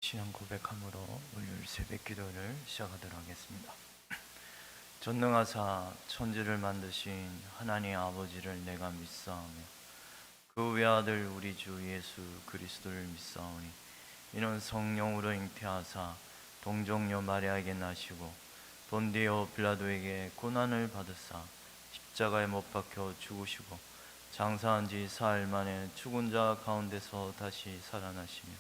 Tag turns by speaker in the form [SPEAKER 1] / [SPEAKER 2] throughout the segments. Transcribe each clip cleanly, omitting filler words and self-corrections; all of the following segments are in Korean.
[SPEAKER 1] 신앙 고백함으로 오늘 새벽 기도를 시작하도록 하겠습니다. 전능하사 천지를 만드신 하나님 아버지를 내가 믿사오며 그 외아들 우리 주 예수 그리스도를 믿사오니 이는 성령으로 잉태하사 동정녀 마리아에게 나시고 본디오 빌라도에게 고난을 받으사 십자가에 못 박혀 죽으시고 장사한 지 사흘 만에 죽은 자 가운데서 다시 살아나시며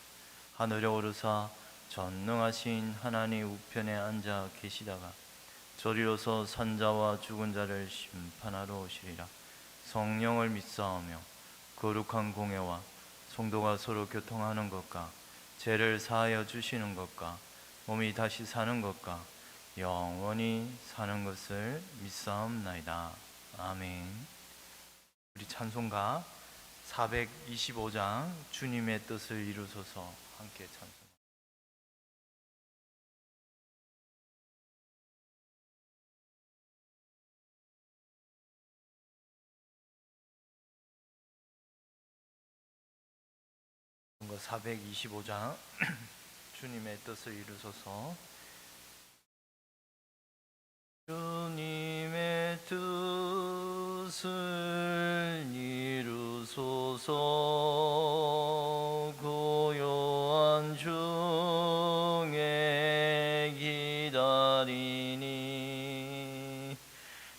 [SPEAKER 1] 하늘에 오르사 전능하신 하나님 우편에 앉아 계시다가 저리로서 산자와 죽은 자를 심판하러 오시리라. 성령을 믿사오며 거룩한 공회와 성도가 서로 교통하는 것과 죄를 사하여 주시는 것과 몸이 다시 사는 것과 영원히 사는 것을 믿사옵나이다. 아멘. 우리 찬송가 425장 주님의 뜻을 이루소서 함께 찬송. 찬송가 425장 주님의 뜻을 이루소서. 주님의 뜻을 이루소서. 고요한 중에 기다리니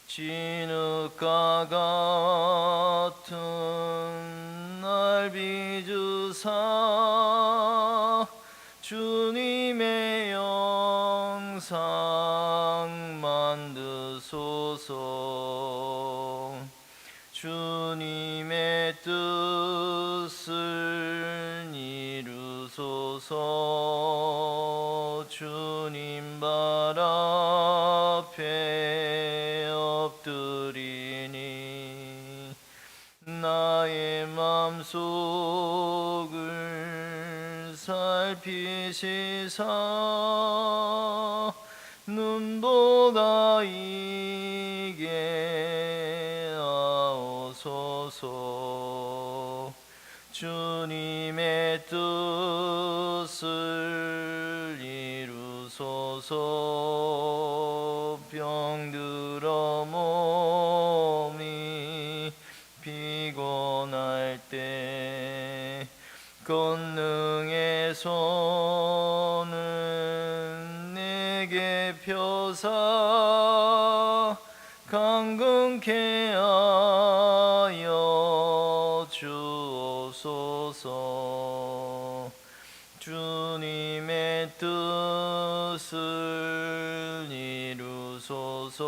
[SPEAKER 1] 진흙과 같은 날 빚으사 주님의 영상 만드소서. 주님의 뜻을 이루소서. 주님 발 앞에 엎드리니 나의 맘속을 살피시사 눈보다 이게 하옵소서. 주님의 뜻을 이루소서. 병들어 몸이 피곤할 때 권능의 손을 내게 펴사 강건케 하여 주옵소서. 주님의 뜻을 이루소서.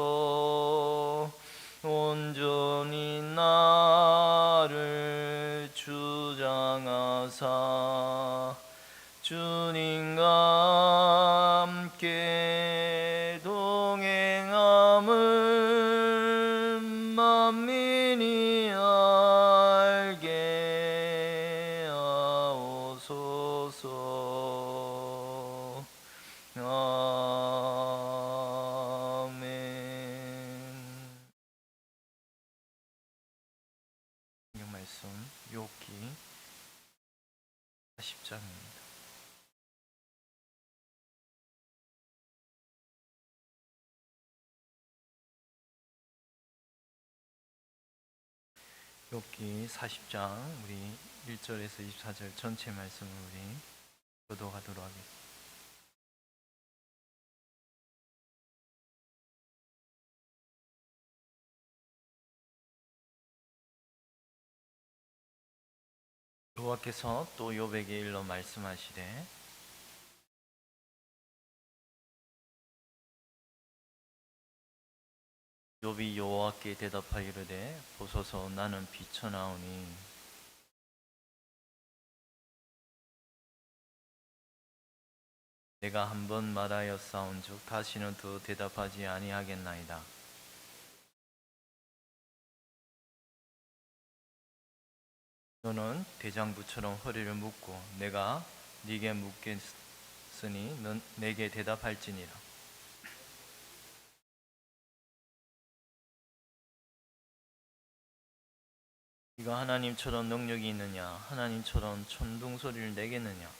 [SPEAKER 1] 온전히 나를 주장하사 주님과 함께 동행함을 만민이 알게 하옵소서. 아멘. 성경 말씀 욥기 40장입니다. 욥기 40장 우리 1절에서 24절 전체 말씀을 우리 교도하도록 하겠습니다. 여호와께서 또 욥에게 일러 말씀하시되 욥이 여호와께 대답하이르되 보소서 나는 비천하오니 내가 한 번 말하였사온즉 다시는 더 대답하지 아니하겠나이다. 너는 대장부처럼 허리를 묶고 내가 네게 묻겠으니 넌 내게 대답할지니라. 네가 하나님처럼 능력이 있느냐? 하나님처럼 천둥소리를 내겠느냐?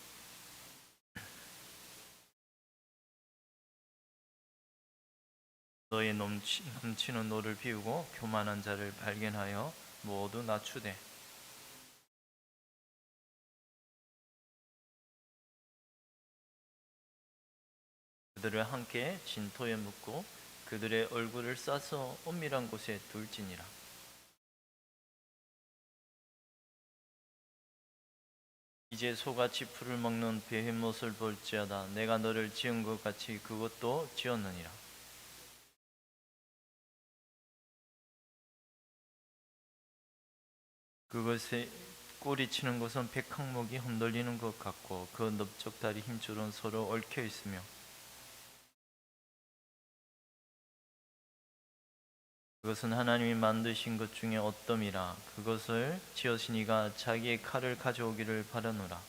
[SPEAKER 1] 너의 넘치는 노를 비우고 교만한 자를 발견하여 모두 낮추되 그들을 함께 진토에 묻고 그들의 얼굴을 싸서 은밀한 곳에 둘지니라. 이제 소같이 풀을 먹는 베헤못을 볼지어다. 내가 너를 지은 것 같이 그것도 지었느니라. 그것에 꼬리치는 것은 백항목이 흔들리는 것 같고 그 넓적다리 힘줄은 서로 얽혀 있으며 그것은 하나님이 만드신 것 중에 어떠미라. 그것을 지으신 이가 자기의 칼을 가져오기를 바라노라.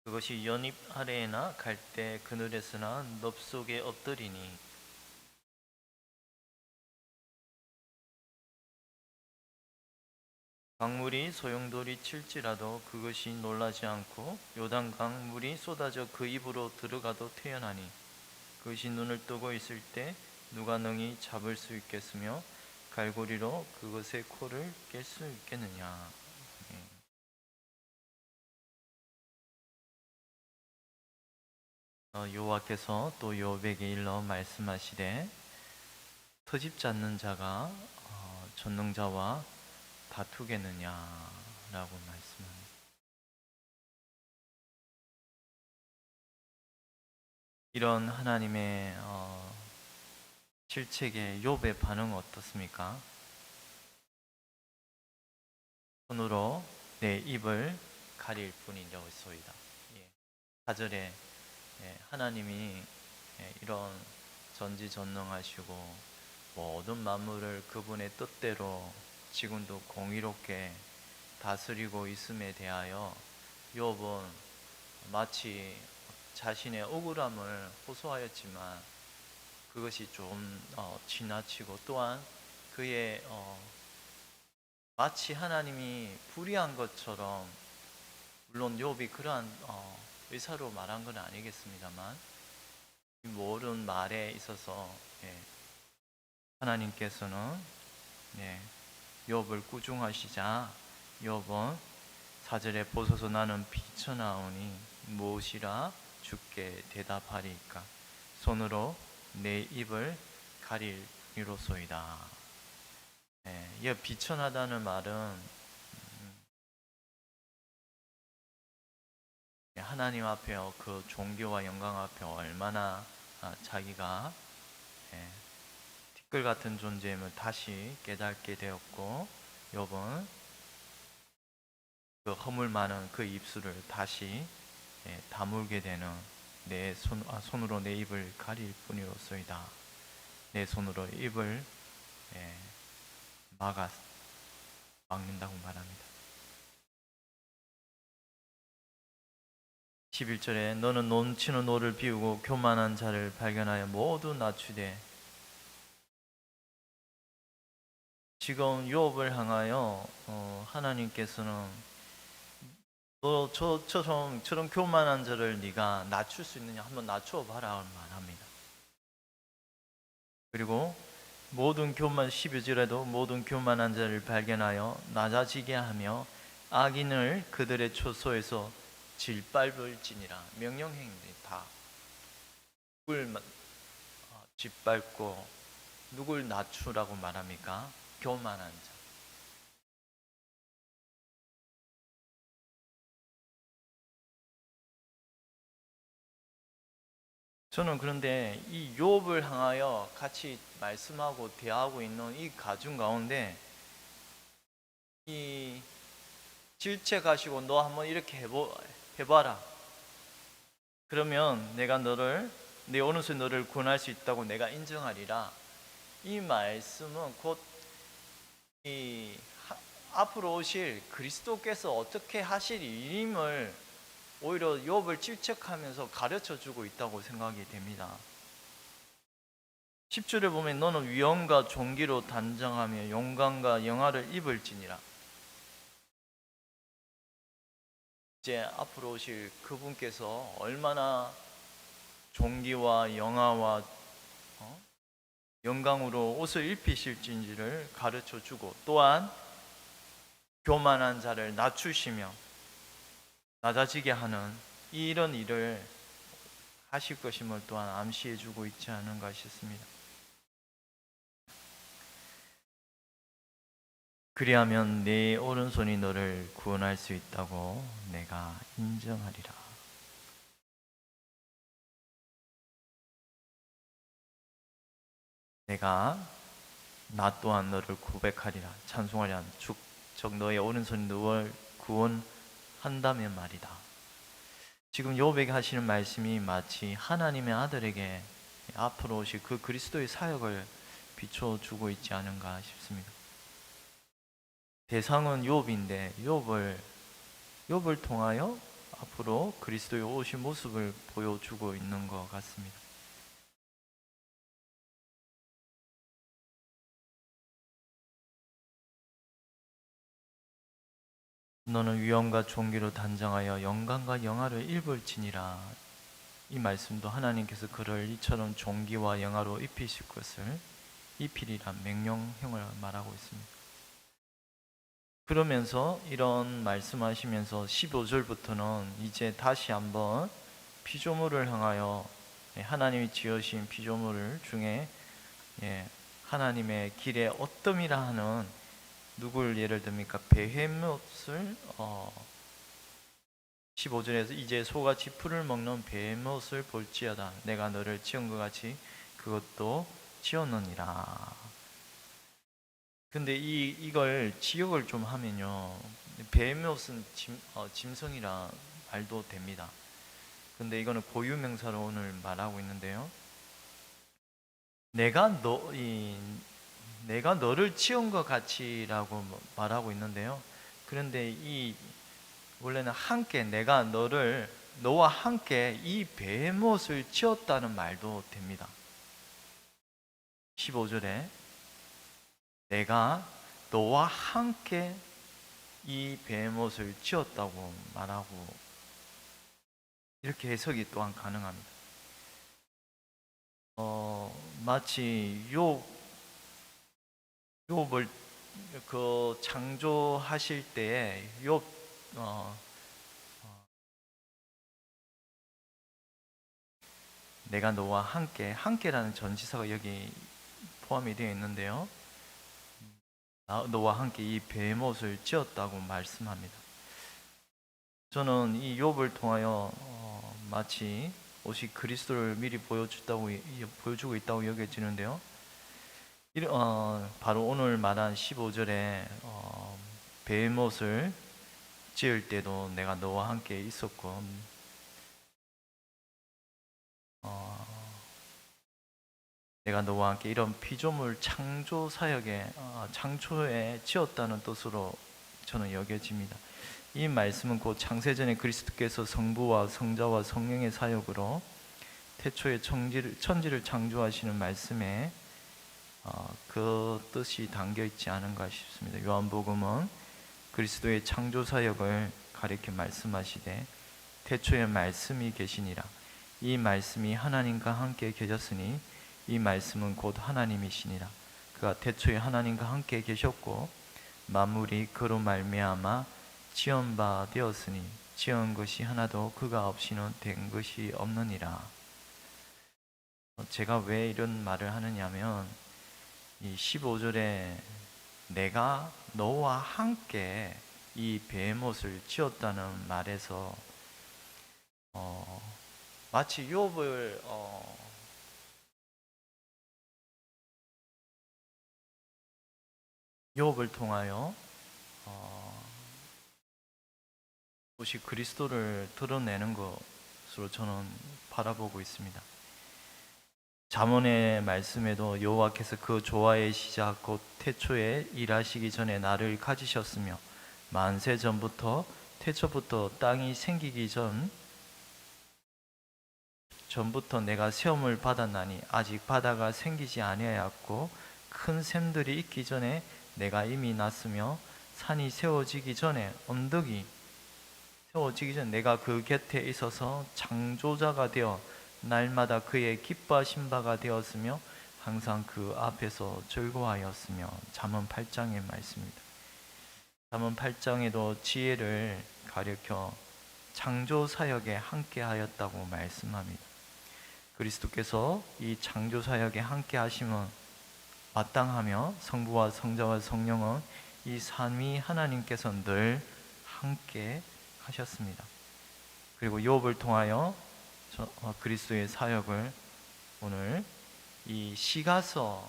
[SPEAKER 1] 그것이 연잎 아래에나 갈대 그늘에서나 넙 속에 엎드리니 강물이 소용돌이 칠지라도 그것이 놀라지 않고 요단강 물이 쏟아져 그 입으로 들어가도 태어나니 그것이 눈을 뜨고 있을 때 누가 능히 잡을 수 있겠으며 갈고리로 그것의 코를 깰 수 있겠느냐. 여호와께서 또 욥에게 일러 말씀하시되 터집지 않는 자가 전능자와 다투겠느냐라고 말씀합니다. 이런 하나님의 질책에 욥의 반응은 어떻습니까? 손으로 내 입을 가릴 뿐이라고 했소이다. 4절에 하나님이 이런 전지전능하시고 모든 만물을 그분의 뜻대로 지금도 공의롭게 다스리고 있음에 대하여 욥은 마치 자신의 억울함을 호소하였지만 그것이 좀 지나치고 또한 그의 마치 하나님이 불의한 것처럼 물론 욥이 그러한 의사로 말한 건 아니겠습니다만 모든 말에 있어서 하나님께서는 욥을 꾸중하시자 욥은 4절에 보소서 나는 비천하오니 무엇이라 주께 대답하리이까 손으로 내 입을 가리리로소이다. 이 비천하다는 말은 하나님 앞에 그 존귀와 영광 앞에 얼마나 자기가 티끌 같은 존재임을 다시 깨닫게 되었고 욥은 그 허물 많은 그 입술을 다시 다물게 되는 내 손으로 내 입을 가릴 뿐이로소이다. 내 손으로 입을 막는다고 말합니다. 11절에 너는 넘치는 노를 비우고 교만한 자를 발견하여 모두 낮추되 지금 욥을 향하여 하나님께서는 너 저런 교만한 자를 네가 낮출 수 있느냐 한번 낮춰 봐라 말합니다. 그리고 모든 12절에도 모든 교만한 자를 발견하여 낮아지게 하며 악인을 그들의 초소에서 짓밟을지니라. 명령행위 다 누굴 짓밟고 누굴 낮추라고 말합니까? 교만한 자. 저는 그런데 이 욥을 향하여 같이 말씀하고 대하고 있는 이 가중 가운데 이 질책하시고 너 한번 이렇게 해봐라. 그러면 내가 내 오른손 너를 구원할 수 있다고 내가 인정하리라. 이 말씀은 곧 앞으로 오실 그리스도께서 어떻게 하실 일임을 오히려 욥을 질책하면서 가르쳐주고 있다고 생각이 됩니다. 10절에 보면 너는 위엄과 존귀로 단정하며 영광과 영화를 입을지니라. 이제 앞으로 오실 그분께서 얼마나 존귀와 영화와 영광으로 옷을 입히실지를 가르쳐 주고, 또한 교만한 자를 낮추시며 낮아지게 하는 이런 일을 하실 것임을 또한 암시해 주고 있지 않은가 싶습니다. 그리하면 내 오른손이 너를 구원할 수 있다고 내가 인정하리라. 내가 나 또한 너를 고백하리라, 찬송하리라. 즉 너의 오른손이 너를 구원한다면 말이다. 지금 요백이 하시는 말씀이 마치 하나님의 아들에게 앞으로 오실 그 그리스도의 사역을 비춰주고 있지 않은가 싶습니다. 대상은 욥인데 욥을 통하여 앞으로 그리스도의 오신 모습을 보여주고 있는 것 같습니다. 너는 위엄과 존귀로 단장하여 영광과 영화를 입을지니라. 이 말씀도 하나님께서 그를 이처럼 존귀와 영화로 입히실 것을 입히리라 명령형을 말하고 있습니다. 그러면서 이런 말씀하시면서 15절부터는 이제 다시 한번 피조물을 향하여 하나님이 지으신 피조물 중에 하나님의 길에 어뜸이라 하는, 누굴 예를 듭니까? 베헤못을 15절에서 이제 소같이 풀을 먹는 베헤못을 볼지어다. 내가 너를 지은 것 같이 그것도 지었느니라. 근데 이걸 지역을 좀 하면요, 베헤못은 짐승이라 말도 됩니다. 근데 이거는 고유명사로 오늘 말하고 있는데요, 내가 너를 지은 것 같이라고 말하고 있는데요, 그런데 원래는 함께 내가 너와 함께 이 베헤못을 지었다는 말도 됩니다. 15절에 내가 너와 함께 이 베헤못을 지었다고 말하고, 이렇게 해석이 또한 가능합니다. 마치 욥을 그 창조하실 때에 내가 너와 함께라는 전치사가 여기 포함이 되어 있는데요, 너와 함께 이 베헤못을 지었다고 말씀합니다. 저는 이 욥을 통하여 마치 오직 그리스도를 미리 보여주고 있다고 여겨지는데요, 바로 오늘 말한 15절에 베헤못을 지을 때도 내가 너와 함께 있었고, 내가 너와 함께 이런 피조물 창조 사역에 창조에 지었다는 뜻으로 저는 여겨집니다. 이 말씀은 곧 창세전에 그리스도께서 성부와 성자와 성령의 사역으로 태초에 천지를 창조하시는 말씀에 그 뜻이 담겨 있지 않은가 싶습니다. 요한복음은 그리스도의 창조 사역을 가리켜 말씀하시되 태초에 말씀이 계시니라. 이 말씀이 하나님과 함께 계셨으니 이 말씀은 곧 하나님이시니라. 그가 태초에 하나님과 함께 계셨고 만물이 그로 말미암아 지은 바 되었으니 지은 것이 하나도 그가 없이는 된 것이 없느니라. 제가 왜 이런 말을 하느냐면, 이 15절에 내가 너와 함께 이 베헤못을 지었다는 말에서 마치 욥을 통하여 오직 그리스도를 드러내는 것으로 저는 바라보고 있습니다. 잠언의 말씀에도 여호와께서 그 조화의 시작 곧 태초에 일하시기 전에 나를 가지셨으며 만세 전부터 태초부터 땅이 생기기 전부터 내가 시험을 받았나니 아직 바다가 생기지 아니하였고 큰 샘들이 있기 전에 내가 이미 났으며 산이 세워지기 전에 언덕이 세워지기 전 내가 그 곁에 있어서 창조자가 되어 날마다 그의 기뻐하신 바가 되었으며 항상 그 앞에서 즐거워하였으며. 잠언 8장의 말씀입니다. 잠언 8장에도 지혜를 가리켜 창조 사역에 함께 하였다고 말씀합니다. 그리스도께서 이 창조 사역에 함께 하심은 마땅하며 성부와 성자와 성령은 이 삼위 하나님께서 늘 함께 하셨습니다. 그리고 욥을 통하여 그리스도의 사역을 오늘 이 시가서,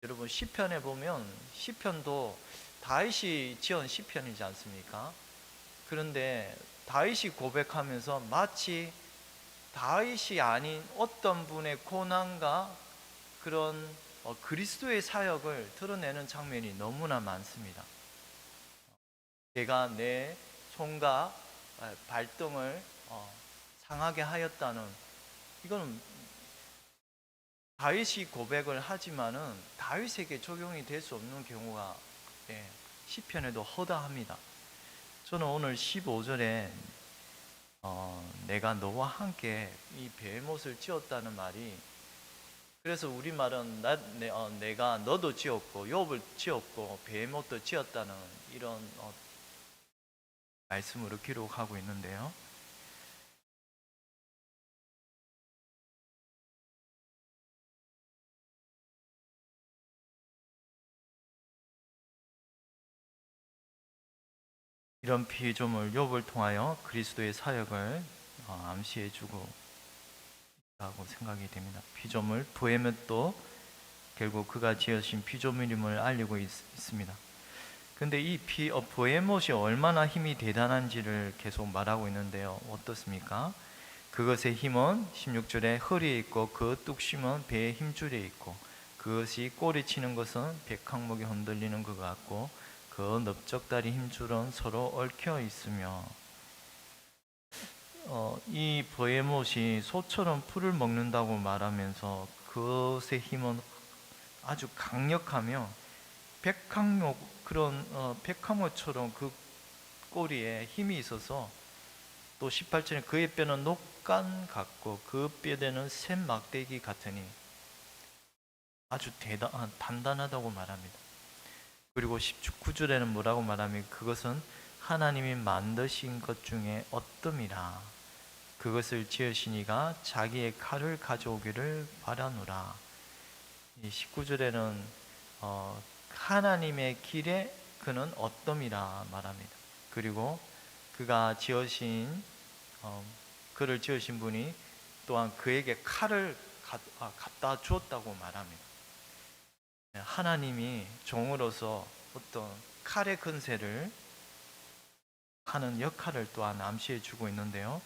[SPEAKER 1] 여러분 시편에 보면 시편도 다윗이 지은 시편이지 않습니까? 그런데 다윗이 고백하면서 마치 다윗이 아닌 어떤 분의 고난과 그런 그리스도의 사역을 드러내는 장면이 너무나 많습니다. 내가 내 손과 발등을 상하게 하였다는, 이거는 다윗이 고백을 하지만은 다윗에게 적용이 될 수 없는 경우가 시편에도 허다합니다. 저는 오늘 15절에 내가 너와 함께 이 베못을 지었다는 말이, 그래서 우리말은 내가 너도 지었고 욥을 지었고 베못도 지었다는 이런 말씀으로 기록하고 있는데요. 이런 피조물 욥을 통하여 그리스도의 사역을 암시해주고 있다고 생각이 됩니다. 피조물 베못도 결국 그가 지으신 피조물임을 알리고 있습니다. 근데 이 베못이 얼마나 힘이 대단한지를 계속 말하고 있는데요. 어떻습니까? 그것의 힘은 16절에 허리에 있고 그 뚝심은 배의 힘줄에 있고 그것이 꼬리 치는 것은 백항목이 흔들리는 것 같고 그 넓적다리 힘줄은 서로 얽혀 있으며. 이 베못이 소처럼 풀을 먹는다고 말하면서 그것의 힘은 아주 강력하며 백항목, 그런 백항목처럼 그 꼬리에 힘이 있어서, 또 18절에 그의 뼈는 녹간 같고 그 뼈대는 샘 막대기 같으니 아주 단단하다고 말합니다. 그리고 19절에는 뭐라고 말하면 그것은 하나님이 만드신 것 중에 어뜸이라. 그것을 지으시니가 자기의 칼을 가져오기를 바라노라. 이 19절에는 하나님의 길에 그는 어뜸이라 말합니다. 그리고 그가 지으신 그를 지으신 분이 또한 그에게 칼을 갖다 주었다고 말합니다. 하나님이 종으로서 어떤 칼의 근세를 하는 역할을 또한 암시해 주고 있는데요.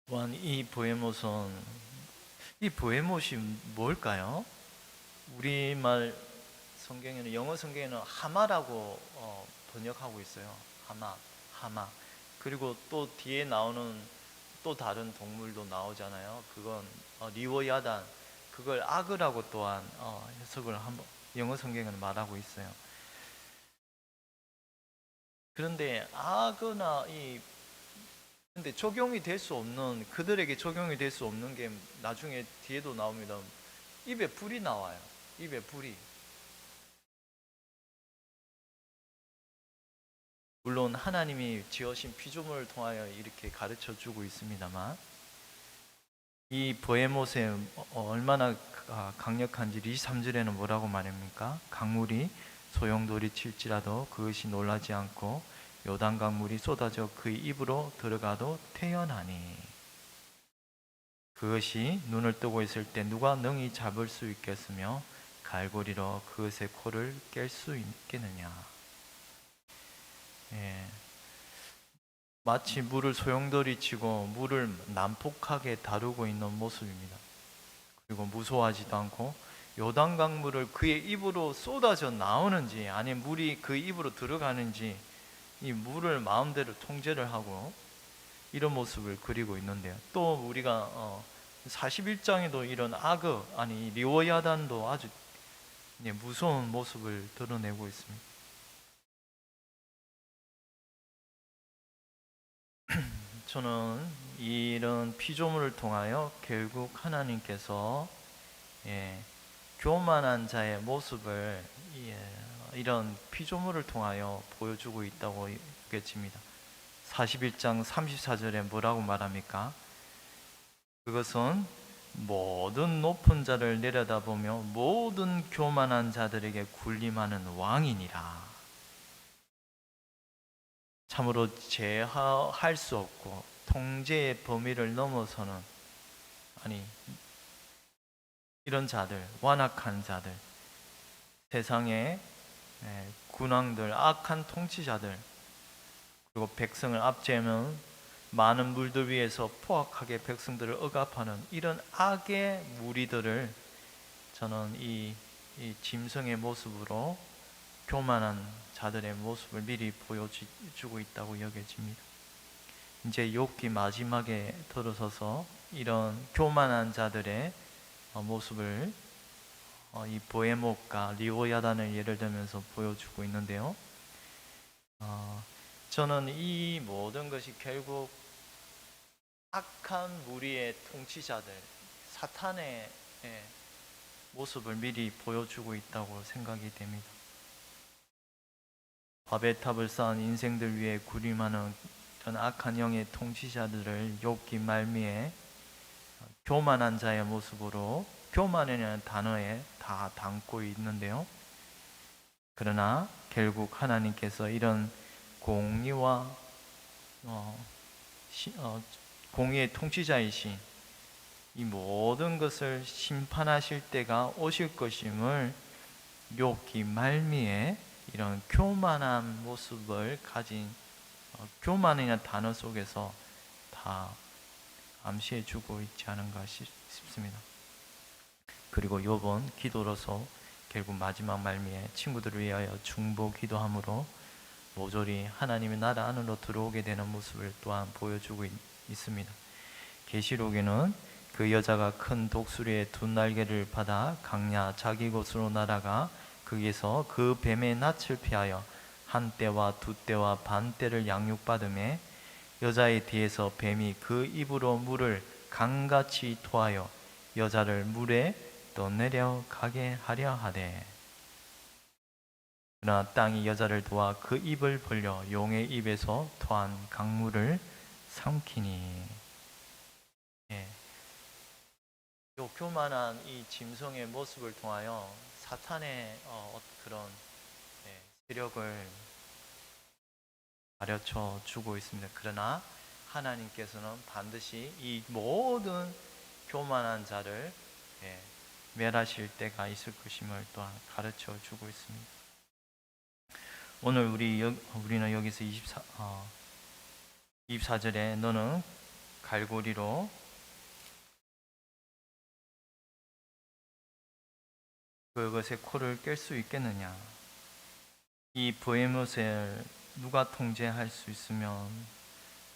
[SPEAKER 1] 또한 이 베못이 뭘까요? 우리말 성경에는, 영어 성경에는 하마라고 번역하고 있어요. 하마. 그리고 또 뒤에 나오는 또 다른 동물도 나오잖아요. 그건 리워야단, 그걸 악어라고 또한 해석을 영어 성경에는 말하고 있어요. 그런데 악어나 근데 적용이 될 수 없는, 그들에게 적용이 될 수 없는 게 나중에 뒤에도 나옵니다. 입에 불이 나와요. 입에 불이. 물론 하나님이 지으신 피조물을 통하여 이렇게 가르쳐 주고 있습니다만, 이 베못의 얼마나 강력한지 23절에는 뭐라고 말합니까? 강물이 소용돌이 칠지라도 그것이 놀라지 않고 요단강 물이 쏟아져 그의 입으로 들어가도 태연하니. 그것이 눈을 뜨고 있을 때 누가 능히 잡을 수 있겠으며 갈고리로 그것의 코를 깰 수 있겠느냐. 마치 물을 소용돌이 치고 물을 난폭하게 다루고 있는 모습입니다. 그리고 무서워하지도 않고 요단강 물을 그의 입으로 쏟아져 나오는지 아니면 물이 그 입으로 들어가는지 이 물을 마음대로 통제를 하고 이런 모습을 그리고 있는데요. 또 우리가 41장에도 이런 리워야단도 아주 무서운 모습을 드러내고 있습니다. 저는 이런 피조물을 통하여 결국 하나님께서 교만한 자의 모습을 이런 피조물을 통하여 보여주고 있다고 여겨집니다. 41장 34절에 뭐라고 말합니까? 그것은 모든 높은 자를 내려다보며 모든 교만한 자들에게 군림하는 왕이니라. 참으로 제어할 수 없고 통제의 범위를 넘어서는 이런 자들, 완악한 자들, 세상의 군왕들, 악한 통치자들, 그리고 백성을 압제하면 많은 물들 위에서 포악하게 백성들을 억압하는 이런 악의 무리들을 저는 이 짐승의 모습으로 교만한 자들의 모습을 미리 보여주고 있다고 여겨집니다. 이제 욥기 마지막에 들어서서 이런 교만한 자들의 모습을 이 보헤목과 리오야단을 예를 들면서 보여주고 있는데요. 저는 이 모든 것이 결국 악한 무리의 통치자들, 사탄의 모습을 미리 보여주고 있다고 생각이 됩니다. 바벨탑을 쌓은 인생들 위에 군림하는 전 악한 영의 통치자들을 욥기 말미에 교만한 자의 모습으로 교만이라는 단어에 다 담고 있는데요. 그러나 결국 하나님께서 이런 공의와 공의의 통치자이신 이 모든 것을 심판하실 때가 오실 것임을 욥기 말미에 이런 교만한 모습을 가진 교만이라는 단어 속에서 다 암시해 주고 있지 않은가 싶습니다. 그리고 욥은 기도로서 결국 마지막 말미에 친구들을 위하여 중보 기도함으로 모조리 하나님의 나라 안으로 들어오게 되는 모습을 또한 보여주고 있습니다. 계시록에는 그 여자가 큰 독수리의 두 날개를 받아 강야 자기 곳으로 날아가 거기서 그 뱀의 낯을 피하여 한 때와 두 때와 반 때를 양육받음에 여자의 뒤에서 뱀이 그 입으로 물을 강같이 토하여 여자를 물에 떠내려 가게 하려 하되 그러나 땅이 여자를 도와 그 입을 벌려 용의 입에서 토한 강물을 삼키니. 요 교만한 이 짐승의 모습을 통하여 사탄의 그런 세력을 가르쳐 주고 있습니다. 그러나 하나님께서는 반드시 이 모든 교만한 자를 멸하실 때가 있을 것임을 또한 가르쳐 주고 있습니다. 오늘 우리는 여기서 24절에 너는 갈고리로 그것의 코를 깰 수 있겠느냐? 이 브헤못을 누가 통제할 수 있으면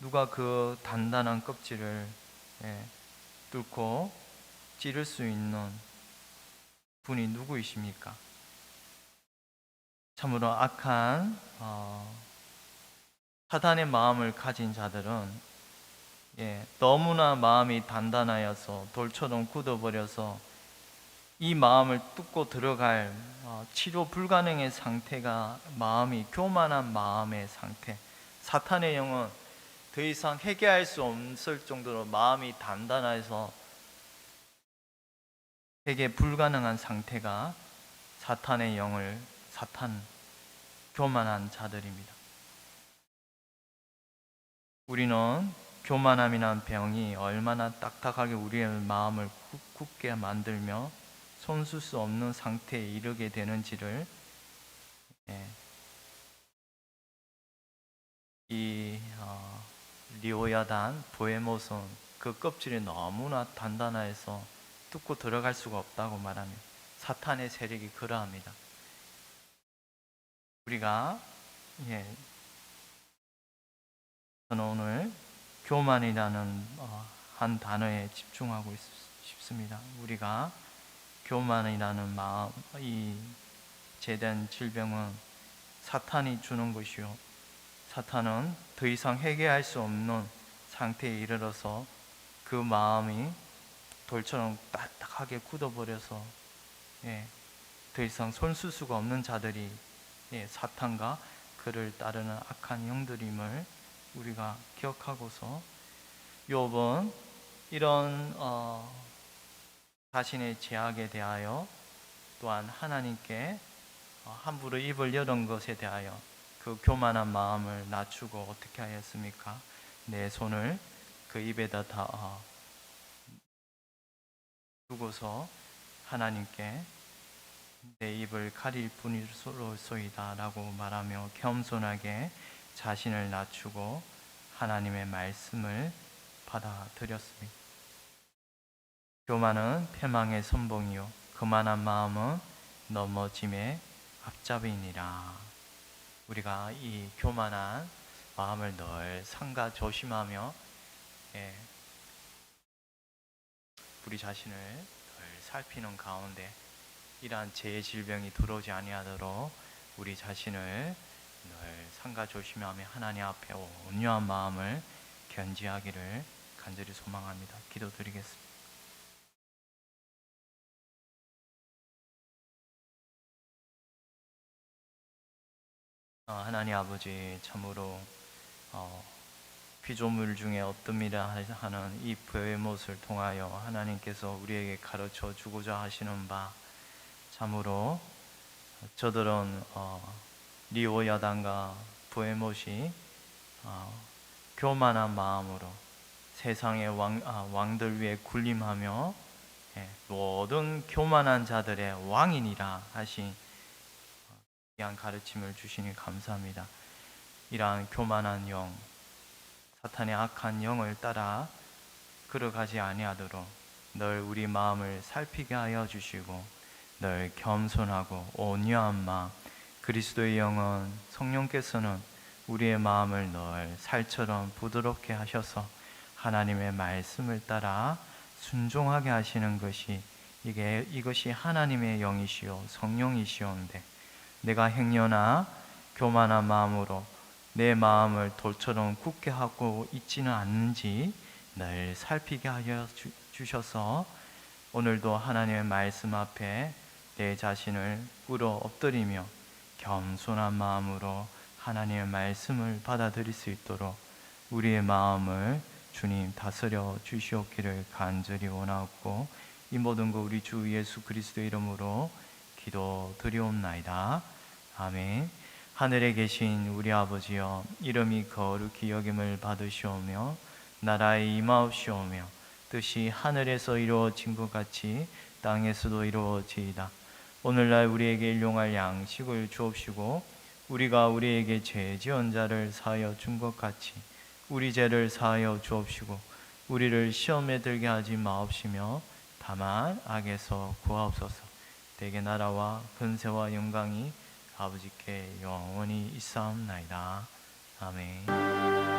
[SPEAKER 1] 누가 그 단단한 껍질을 뚫고 찌를 수 있는 분이 누구이십니까? 참으로 악한 사단의 마음을 가진 자들은 너무나 마음이 단단하여서 돌처럼 굳어버려서 이 마음을 뚫고 들어갈 치료 불가능의 상태가 마음이 교만한 마음의 상태. 사탄의 영은 더 이상 해결할 수 없을 정도로 마음이 단단해서 해결 불가능한 상태가 사탄의 영을 교만한 자들입니다. 우리는 교만함이란 병이 얼마나 딱딱하게 우리의 마음을 굳게 만들며 손쓸 수 없는 상태에 이르게 되는지를 이 리오야단 보헤못은 그 껍질이 너무나 단단해서 뚫고 들어갈 수가 없다고 말하며 사탄의 세력이 그러합니다. 우리가 저는 오늘 교만이라는 한 단어에 집중하고 싶습니다. 우리가 교만이라는 마음, 이 제된 질병은 사탄이 주는 것이요, 사탄은 더 이상 회개할 수 없는 상태에 이르러서 그 마음이 돌처럼 딱딱하게 굳어버려서 더 이상 손쓸 수가 없는 자들이 사탄과 그를 따르는 악한 영들임을 우리가 기억하고서 욥은 이런 자신의 죄악에 대하여 또한 하나님께 함부로 입을 여는 것에 대하여 그 교만한 마음을 낮추고 어떻게 하였습니까? 내 손을 그 입에다 두고서 하나님께 내 입을 가릴 뿐이로소이다 라고 말하며 겸손하게 자신을 낮추고 하나님의 말씀을 받아들였습니다. 교만은 패망의 선봉이요 거만한 마음은 넘어짐의 앞잡이니라. 우리가 이 교만한 마음을 늘 삼가 조심하며 우리 자신을 늘 살피는 가운데 이러한 죄의 질병이 들어오지 아니하도록 우리 자신을 늘 삼가 조심하며 하나님 앞에 온유한 마음을 견지하기를 간절히 소망합니다. 기도드리겠습니다. 하나님 아버지, 참으로 피조물 중에 어뜸이라 하는 이 베헤못을 통하여 하나님께서 우리에게 가르쳐 주고자 하시는 바, 참으로 저들은 리오야단과 베헤못이 교만한 마음으로 세상의 왕들 위에 군림하며 모든 교만한 자들의 왕이니라 하신 귀한 가르침을 주시니 감사합니다. 이러한 교만한 영, 사탄의 악한 영을 따라 걸어가지 아니하도록 늘 우리 마음을 살피게 하여 주시고 늘 겸손하고 온유한 마음, 그리스도의 영은 성령께서는 우리의 마음을 늘 살처럼 부드럽게 하셔서 하나님의 말씀을 따라 순종하게 하시는 것이 이것이 하나님의 영이시요 성령이시온데, 내가 행여나 교만한 마음으로 내 마음을 돌처럼 굳게 하고 있지는 않는지 늘 살피게 하여 주셔서 오늘도 하나님의 말씀 앞에 내 자신을 꿇어 엎드리며 겸손한 마음으로 하나님의 말씀을 받아들일 수 있도록 우리의 마음을 주님 다스려 주시옵기를 간절히 원하옵고, 이 모든 거 우리 주 예수 그리스도의 이름으로 기도드리옵나이다. 아멘. 하늘에 계신 우리 아버지여, 이름이 거룩히 여김을 받으시오며 나라의 임하옵시오며 뜻이 하늘에서 이루어진 것 같이 땅에서도 이루어지이다. 오늘날 우리에게 일용할 양식을 주옵시고 우리가 우리에게 죄 지은 자를 사하여 준 것 같이 우리 죄를 사하여 주옵시고 우리를 시험에 들게 하지 마옵시며 다만 악에서 구하옵소서. 대개 나라와 근세와 영광이 아버지께 영원히 있사옵나이다. 아멘.